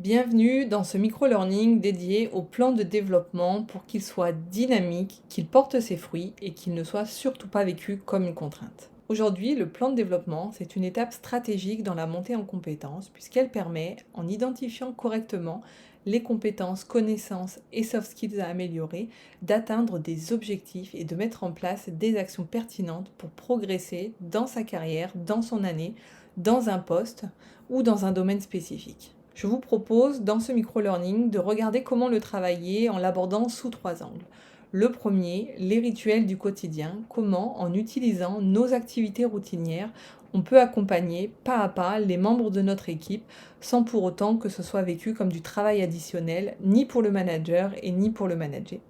Bienvenue dans ce micro-learning dédié au plan de développement pour qu'il soit dynamique, qu'il porte ses fruits et qu'il ne soit surtout pas vécu comme une contrainte. Aujourd'hui, le plan de développement, c'est une étape stratégique dans la montée en compétences puisqu'elle permet, en identifiant correctement les compétences, connaissances et soft skills à améliorer, d'atteindre des objectifs et de mettre en place des actions pertinentes pour progresser dans sa carrière, dans son année, dans un poste ou dans un domaine spécifique. Je vous propose dans ce micro-learning de regarder comment le travailler en l'abordant sous 3 angles. Le premier, les rituels du quotidien, comment en utilisant nos activités routinières, on peut accompagner pas à pas les membres de notre équipe sans pour autant que ce soit vécu comme du travail additionnel, ni pour le manager et ni pour le manager.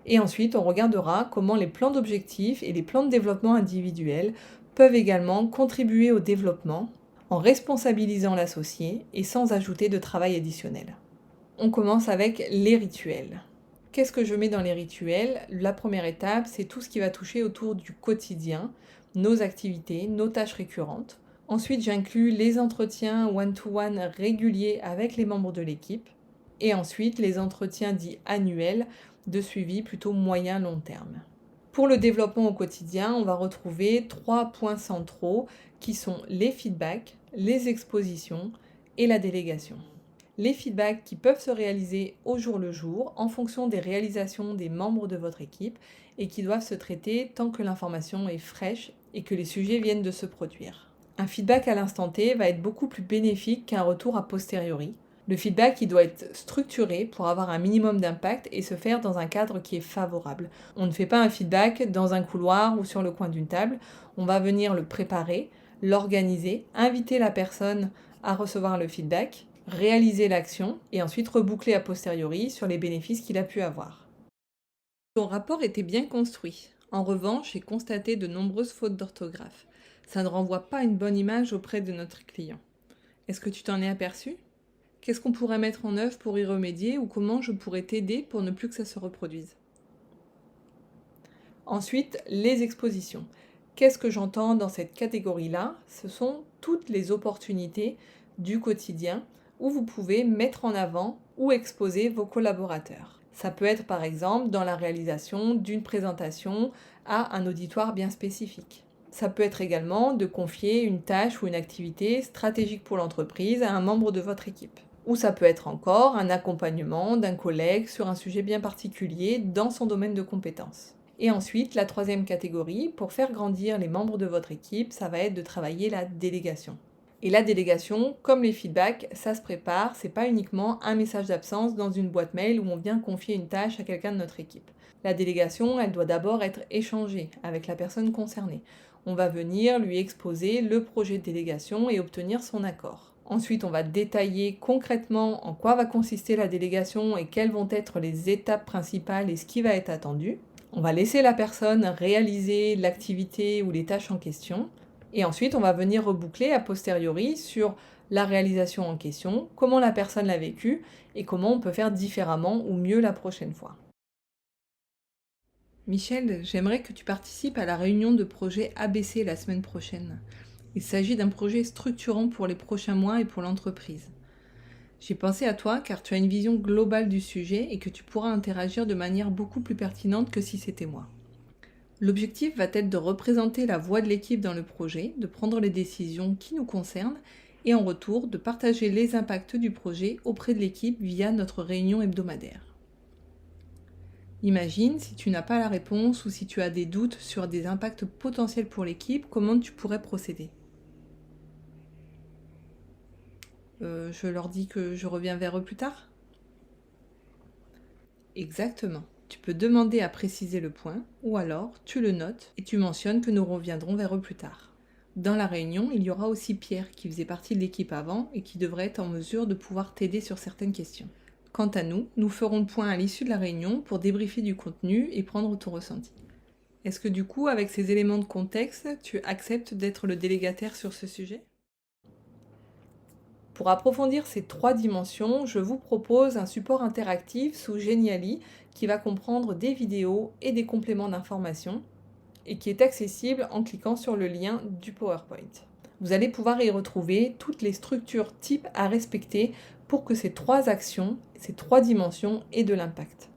Et ensuite, on regardera comment les plans d'objectifs et les plans de développement individuels peuvent également contribuer au développement en responsabilisant l'associé et sans ajouter de travail additionnel. On commence avec les rituels. Qu'est-ce que je mets dans les rituels ? La première étape, c'est tout ce qui va toucher autour du quotidien, nos activités, nos tâches récurrentes. Ensuite, j'inclus les entretiens one-to-one réguliers avec les membres de l'équipe. Et ensuite, les entretiens dits annuels de suivi plutôt moyen-long terme. Pour le développement au quotidien, on va retrouver 3 points centraux qui sont les feedbacks, les expositions et la délégation. Les feedbacks qui peuvent se réaliser au jour le jour en fonction des réalisations des membres de votre équipe et qui doivent se traiter tant que l'information est fraîche et que les sujets viennent de se produire. Un feedback à l'instant T va être beaucoup plus bénéfique qu'un retour a posteriori. Le feedback il doit être structuré pour avoir un minimum d'impact et se faire dans un cadre qui est favorable. On ne fait pas un feedback dans un couloir ou sur le coin d'une table. On va venir le préparer, l'organiser, inviter la personne à recevoir le feedback, réaliser l'action et ensuite reboucler a posteriori sur les bénéfices qu'il a pu avoir. Ton rapport était bien construit. En revanche, j'ai constaté de nombreuses fautes d'orthographe. Ça ne renvoie pas une bonne image auprès de notre client. Est-ce que tu t'en es aperçu ? Qu'est-ce qu'on pourrait mettre en œuvre pour y remédier ou comment je pourrais t'aider pour ne plus que ça se reproduise ? Ensuite, les expositions. Qu'est-ce que j'entends dans cette catégorie-là ? Ce sont toutes les opportunités du quotidien où vous pouvez mettre en avant ou exposer vos collaborateurs. Ça peut être par exemple dans la réalisation d'une présentation à un auditoire bien spécifique. Ça peut être également de confier une tâche ou une activité stratégique pour l'entreprise à un membre de votre équipe. Ou ça peut être encore un accompagnement d'un collègue sur un sujet bien particulier dans son domaine de compétences. Et ensuite, la troisième catégorie, pour faire grandir les membres de votre équipe, ça va être de travailler la délégation. Et la délégation, comme les feedbacks, ça se prépare, c'est pas uniquement un message d'absence dans une boîte mail où on vient confier une tâche à quelqu'un de notre équipe. La délégation, elle doit d'abord être échangée avec la personne concernée. On va venir lui exposer le projet de délégation et obtenir son accord. Ensuite, on va détailler concrètement en quoi va consister la délégation et quelles vont être les étapes principales et ce qui va être attendu. On va laisser la personne réaliser l'activité ou les tâches en question. Et ensuite, on va venir reboucler a posteriori sur la réalisation en question, comment la personne l'a vécu et comment on peut faire différemment ou mieux la prochaine fois. Michel, j'aimerais que tu participes à la réunion de projet ABC la semaine prochaine. Il s'agit d'un projet structurant pour les prochains mois et pour l'entreprise. J'ai pensé à toi car tu as une vision globale du sujet et que tu pourras interagir de manière beaucoup plus pertinente que si c'était moi. L'objectif va être de représenter la voix de l'équipe dans le projet, de prendre les décisions qui nous concernent et en retour de partager les impacts du projet auprès de l'équipe via notre réunion hebdomadaire. Imagine si tu n'as pas la réponse ou si tu as des doutes sur des impacts potentiels pour l'équipe, comment tu pourrais procéder ? Je leur dis que je reviens vers eux plus tard ? Exactement. Tu peux demander à préciser le point, ou alors tu le notes et tu mentionnes que nous reviendrons vers eux plus tard. Dans la réunion, il y aura aussi Pierre qui faisait partie de l'équipe avant et qui devrait être en mesure de pouvoir t'aider sur certaines questions. Quant à nous, nous ferons le point à l'issue de la réunion pour débriefer du contenu et prendre ton ressenti. Est-ce que du coup, avec ces éléments de contexte, tu acceptes d'être le délégataire sur ce sujet ? Pour approfondir ces 3 dimensions, je vous propose un support interactif sous Geniali qui va comprendre des vidéos et des compléments d'information et qui est accessible en cliquant sur le lien du PowerPoint. Vous allez pouvoir y retrouver toutes les structures types à respecter pour que ces 3 actions, ces 3 dimensions aient de l'impact.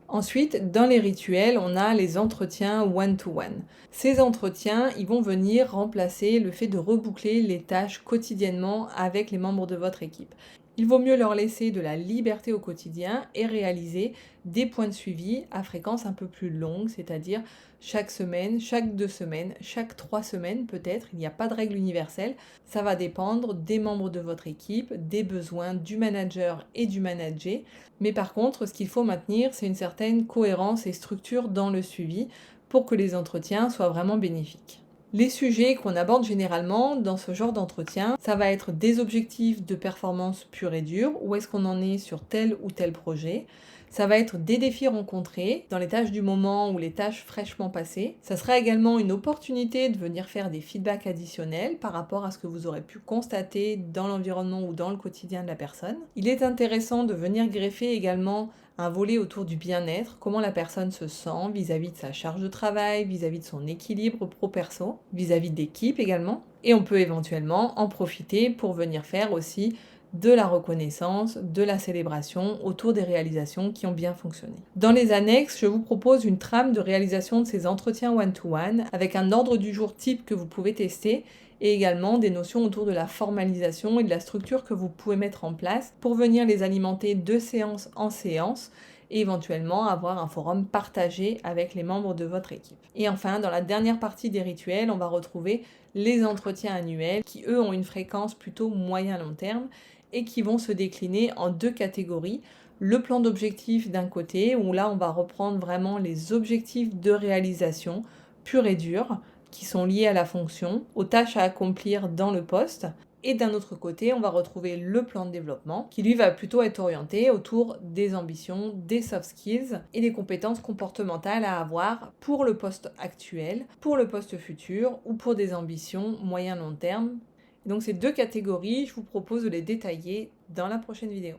Ensuite, dans les rituels, on a les entretiens one-to-one. Ces entretiens, ils vont venir remplacer le fait de reboucler les tâches quotidiennement avec les membres de votre équipe. Il vaut mieux leur laisser de la liberté au quotidien et réaliser des points de suivi à fréquence un peu plus longue, c'est-à-dire chaque semaine, chaque 2 semaines, chaque 3 semaines peut-être. Il n'y a pas de règle universelle. Ça va dépendre des membres de votre équipe, des besoins du manager et du manager. Mais par contre, ce qu'il faut maintenir, c'est une certaine cohérence et structure dans le suivi pour que les entretiens soient vraiment bénéfiques. Les sujets qu'on aborde généralement dans ce genre d'entretien, ça va être des objectifs de performance pure et dure, où est-ce qu'on en est sur tel ou tel projet. Ça va être des défis rencontrés dans les tâches du moment ou les tâches fraîchement passées. Ça sera également une opportunité de venir faire des feedbacks additionnels par rapport à ce que vous aurez pu constater dans l'environnement ou dans le quotidien de la personne. Il est intéressant de venir greffer également un volet autour du bien-être, comment la personne se sent vis-à-vis de sa charge de travail, vis-à-vis de son équilibre pro-perso, vis-à-vis d'équipe également. Et on peut éventuellement en profiter pour venir faire aussi de la reconnaissance, de la célébration autour des réalisations qui ont bien fonctionné. Dans les annexes, je vous propose une trame de réalisation de ces entretiens one-to-one avec un ordre du jour type que vous pouvez tester et également des notions autour de la formalisation et de la structure que vous pouvez mettre en place pour venir les alimenter de séance en séance et éventuellement avoir un forum partagé avec les membres de votre équipe. Et enfin, dans la dernière partie des rituels, on va retrouver les entretiens annuels qui, eux, ont une fréquence plutôt moyen-long terme et qui vont se décliner en 2 catégories. Le plan d'objectifs d'un côté, où là, on va reprendre vraiment les objectifs de réalisation purs et durs, qui sont liés à la fonction, aux tâches à accomplir dans le poste. Et d'un autre côté, on va retrouver le plan de développement qui lui va plutôt être orienté autour des ambitions, des soft skills et des compétences comportementales à avoir pour le poste actuel, pour le poste futur ou pour des ambitions moyen-long terme. Donc ces 2 catégories, je vous propose de les détailler dans la prochaine vidéo.